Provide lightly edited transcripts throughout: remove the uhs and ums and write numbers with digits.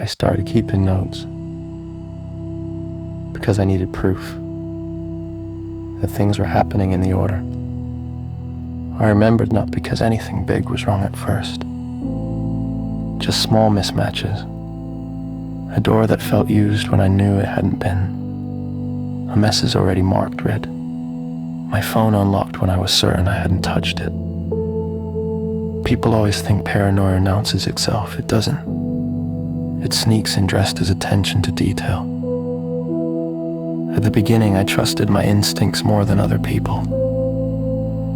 started keeping notes because I needed proof that things were happening in the order. I remembered not because anything big was wrong at first, just small mismatches. A door that felt used when I knew it hadn't been. A message already marked red. My phone unlocked when I was certain I hadn't touched it. People always think paranoia announces itself. It doesn't. It sneaks in dressed as attention to detail. At the beginning, I trusted my instincts more than other people.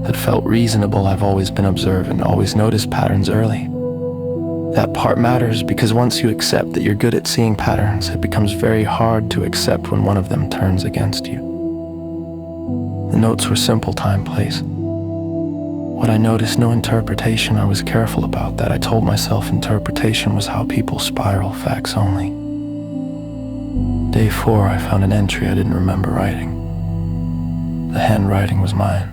That felt reasonable. I've always been observant, always noticed patterns early. That part matters because once you accept that you're good at seeing patterns, it becomes very hard to accept when one of them turns against you. The notes were simple: time, place. What I noticed, no interpretation. I was careful about that. I told myself interpretation was how people spiral, facts only. Day 4, I found an entry I didn't remember writing. The handwriting was mine.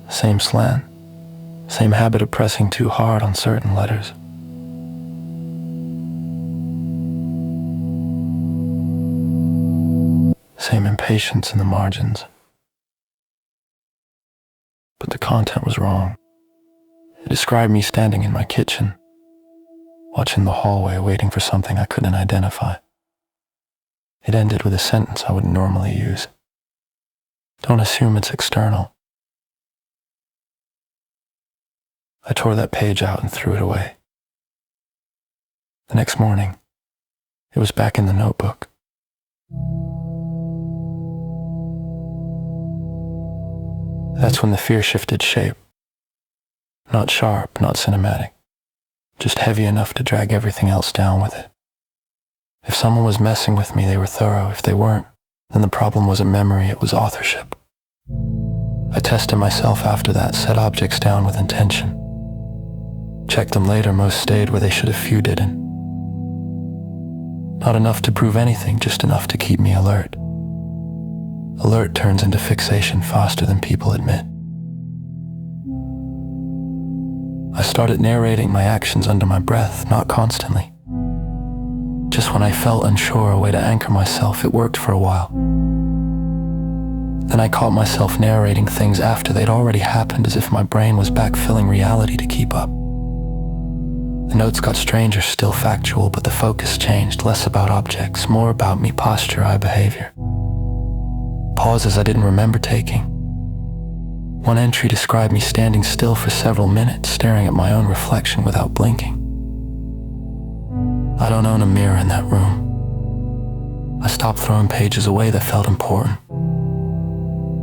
Same slant, same habit of pressing too hard on certain letters. Same impatience in the margins. But the content was wrong. It described me standing in my kitchen, watching the hallway, waiting for something I couldn't identify. It ended with a sentence I wouldn't normally use. Don't assume it's external. I tore that page out and threw it away. The next morning, it was back in the notebook. That's when the fear shifted shape. Not sharp, not cinematic, just heavy enough to drag everything else down with it. If someone was messing with me, they were thorough. If they weren't, then the problem wasn't memory, it was authorship. I tested myself after that, set objects down with intention. Checked them later, most stayed where they should have, few didn't. Not enough to prove anything, just enough to keep me alert. Alert turns into fixation faster than people admit. I started narrating my actions under my breath, not constantly. Just when I felt unsure, a way to anchor myself. It worked for a while. Then I caught myself narrating things after they'd already happened, as if my brain was backfilling reality to keep up. The notes got stranger, still factual, but the focus changed, less about objects, more about me, posture, eye behavior. Pauses I didn't remember taking. One entry described me standing still for several minutes, staring at my own reflection without blinking. I don't own a mirror in that room. I stopped throwing pages away that felt important.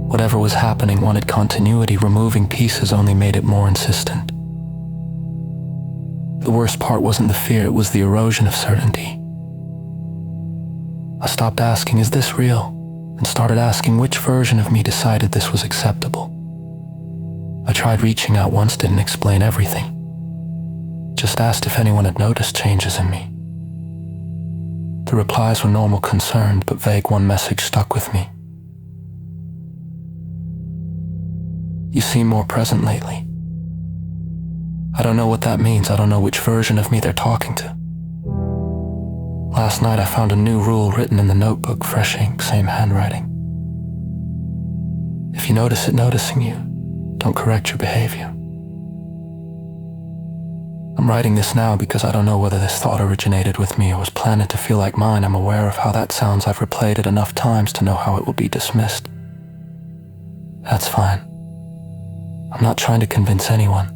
Whatever was happening wanted continuity. Removing pieces only made it more insistent. The worst part wasn't the fear, it was the erosion of certainty. I stopped asking, is this real? And started asking, which version of me decided this was acceptable? I tried reaching out once, didn't explain everything. Just asked if anyone had noticed changes in me. The replies were normal, concerned, but vague. One message stuck with me. You seem more present lately. I don't know what that means. I don't know which version of me they're talking to. Last night I found a new rule written in the notebook, fresh ink, same handwriting. If you notice it noticing you, don't correct your behavior. I'm writing this now because I don't know whether this thought originated with me or was planted to feel like mine. I'm aware of how that sounds. I've replayed it enough times to know how it will be dismissed. That's fine. I'm not trying to convince anyone.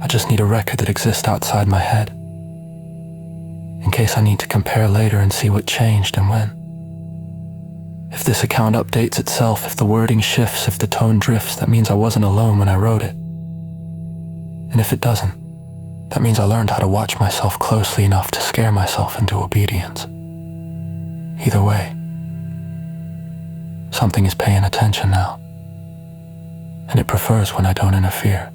I just need a record that exists outside my head, in case I need to compare later and see what changed and when. If this account updates itself, if the wording shifts, if the tone drifts, that means I wasn't alone when I wrote it. And if it doesn't, that means I learned how to watch myself closely enough to scare myself into obedience. Either way, something is paying attention now, and it prefers when I don't interfere.